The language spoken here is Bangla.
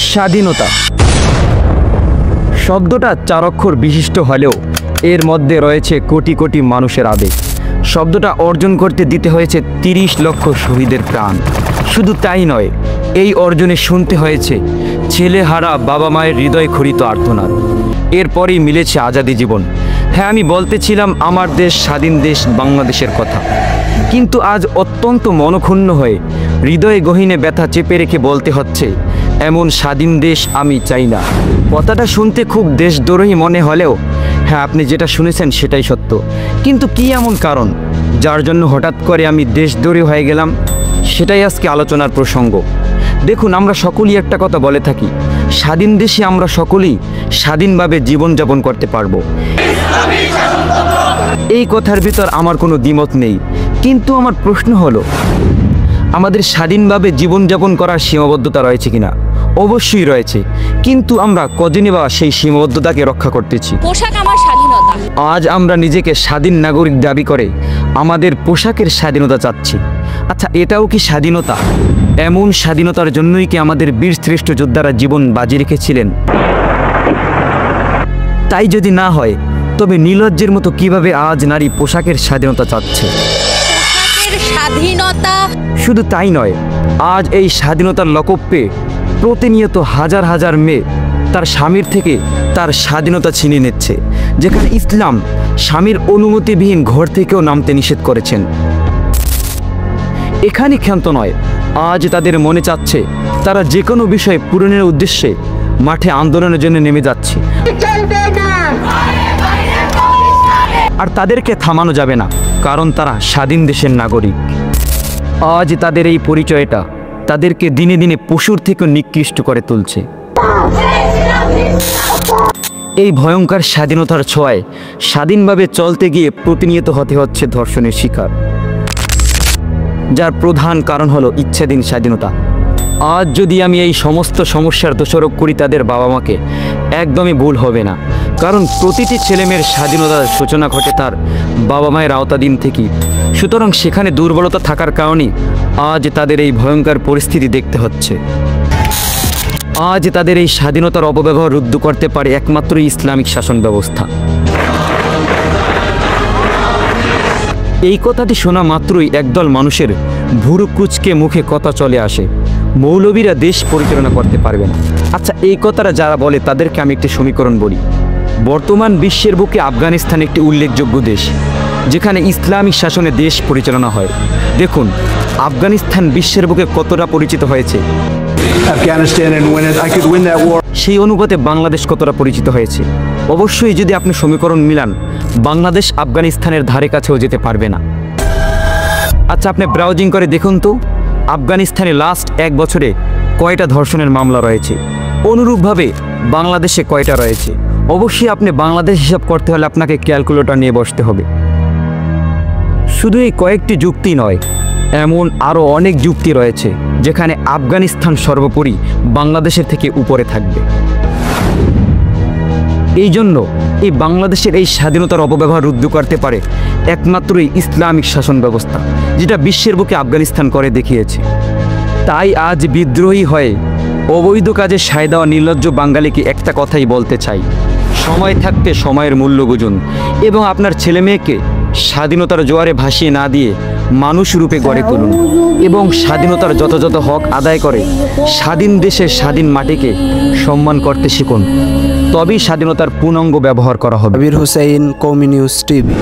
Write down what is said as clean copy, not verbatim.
স্বাধীনতা শব্দটা চার অক্ষর বিশিষ্ট হলেও এর মধ্যে রয়েছে কোটি কোটি মানুষের আবেগ। শব্দটা অর্জন করতে দিতে হয়েছে ৩০ লক্ষ শহীদের প্রাণ। শুধু তাই নয়, এই অর্জনে শুনতে হয়েছে ছেলেহারা বাবা মায়ের হৃদয় খড়িত আর্তনাদ। এরপরই মিলেছে আজাদি জীবন। হ্যাঁ, আমি বলতেছিলাম আমার দেশ, স্বাধীন দেশ বাংলাদেশের কথা, কিন্তু আজ অত্যন্ত মনক্ষুণ্ণ হয়ে হৃদয়ে গহীনে ব্যথা চেপে রেখে বলতে হচ্ছে, এমন স্বাধীন দেশ আমি চাই না। কথাটা শুনতে খুব দেশদ্রোহী মনে হলেও হ্যাঁ, আপনি যেটা শুনেছেন সেটাই সত্য। কিন্তু কি এমন কারণ যার জন্য হঠাৎ করে আমি দেশদ্রোহী হয়ে গেলাম, সেটাই আজকে আলোচনার প্রসঙ্গ। দেখুন, আমরা সকলেই একটা কথা বলে থাকি, স্বাধীন দেশে আমরা সকলেই স্বাধীনভাবে জীবনযাপন করতে পারবো। এই কথার ভিতর আমার কোনো দ্বিমত নেই, কিন্তু আমার প্রশ্ন হলো, আমাদের স্বাধীনভাবে জীবনযাপন করার সীমাবদ্ধতা রয়েছে কিনা? অবশ্যই রয়েছে, কিন্তু আমরা কজনই বা সেই সীমাবদ্ধতাকে রক্ষা করতেছি? পোশাক আমার স্বাধীনতা। আজ আমরা নিজেকে স্বাধীন নাগরিক দাবি করে আমাদের পোশাকের স্বাধীনতা চাচ্ছি। আচ্ছা, এটাও কি স্বাধীনতা? এমন স্বাধীনতার জন্যই কি আমাদের বীরশ্রেষ্ঠ যোদ্ধারা জীবন বাজি রেখেছিলেন? তাই যদি না হয়, তবে নির্লজ্জের মতো কিভাবে আজ নারী পোশাকের স্বাধীনতা চাচ্ছে? পোশাকের স্বাধীনতা। শুধু তাই নয়, আজ এই স্বাধীনতার লকপে প্রতিনিয়ত হাজার হাজার মেয়ে তার স্বামীর থেকে তার স্বাধীনতা ছিনিয়ে নিচ্ছে, যেখানে ইসলাম স্বামীর অনুমতিবিহীন ঘর থেকেও নামতে নিষেধ করেছেন। এখানে ক্ষান্ত নয়, আজ তাদের মনে চাচ্ছে তারা যে কোনো বিষয় পূরণের উদ্দেশ্যে মাঠে আন্দোলনের জন্য নেমে যাচ্ছে, আর তাদেরকে থামানো যাবে না, কারণ তারা স্বাধীন দেশের নাগরিক। আজ তাদের এই পরিচয়টা তাদেরকে দিনে দিনে পশুর থেকে নিকৃষ্ট করে তুলছে। এই ভয়ঙ্কর স্বাধীনতার ছোঁয়ায় স্বাধীনভাবে চলতে গিয়ে প্রতিনিয়ত হতে হচ্ছে ধর্ষণের শিকার, যার প্রধান কারণ হলো ইচ্ছাধীন স্বাধীনতা। আজ যদি আমি এই সমস্ত সমস্যার দোষারোপ করি তাদের বাবা মাকে, একদমই ভুল হবে না, কারণ প্রতিটি ছেলেমেয়ের স্বাধীনতার সূচনা ঘটে তার বাবা মায়ের আওতাধীন থেকেই। সুতরাং সেখানে দুর্বলতা থাকার কারণেই আজ তাদের এই ভয়ঙ্কর পরিস্থিতি দেখতে হচ্ছে। আজ তাদের এই স্বাধীনতার অপব্যবহার রুদ্ধ করতে পারে একমাত্র ইসলামিক শাসন ব্যবস্থা। এই কথাটি শোনা মাত্রই একদল মানুষের ভুরু কুঁচকে মুখে কথা চলে আসে, মৌলবীরা দেশ পরিচালনা করতে পারবে না। আচ্ছা, এই কথাটা যারা বলে তাদেরকে আমি একটি সমীকরণ বলি। বর্তমান বিশ্বের বুকে আফগানিস্তান একটি উল্লেখযোগ্য দেশ, যেখানে ইসলামিক শাসনে দেশ পরিচালনা হয়। দেখুন, আফগানিস্তান বিশ্বের বুকে কতটা পরিচিত হয়েছে, সেই অনুপাতে বাংলাদেশ কতটা পরিচিত হয়েছে। অবশ্যই যদি আপনি সমীকরণ মিলান, বাংলাদেশ আফগানিস্তানের ধারে কাছেও যেতে পারবে না। আচ্ছা, আপনি ব্রাউজিং করে দেখুন তো, আফগানিস্তানে লাস্ট 1 বছরে কয়টা ধর্ষণের মামলা রয়েছে, অনুরূপভাবে বাংলাদেশে কয়টা রয়েছে। অবশ্যই আপনি বাংলাদেশ হিসাব করতে হলে আপনাকে ক্যালকুলেটর নিয়ে বসতে হবে। শুধু এই কয়েকটি যুক্তি নয়, এমন আরও অনেক যুক্তি রয়েছে যেখানে আফগানিস্তান সর্বোপরি বাংলাদেশের থেকে উপরে থাকবে। এই জন্য এই বাংলাদেশের এই স্বাধীনতার অপব্যবহার রুদ্ধ করতে পারে একমাত্রই ইসলামিক শাসন ব্যবস্থা, যেটা বিশ্বের বুকে আফগানিস্তান করে দেখিয়েছে। তাই আজ বিদ্রোহী হয়ে অবৈধ কাজে সায় দেওয়া নির্লজ্জ বাঙালিকে একটা কথাই বলতে চাই, সময় থাকতে সময়ের মূল্য বুঝুন এবং আপনার ছেলে মেয়েকে স্বাধীনতার জোয়ারে ভাসিয়ে না দিয়ে মানুষ রূপে গড়ে তুলুন এবং স্বাধীনতার যথাযথ হক আদায় করে স্বাধীন দেশের স্বাধীন মাটিকে সম্মান করতে শিখুন। তবেই স্বাধীনতার পূর্ণাঙ্গ ব্যবহার করা হবে। আবির হোসেন, কওমি নিউজ টিভি।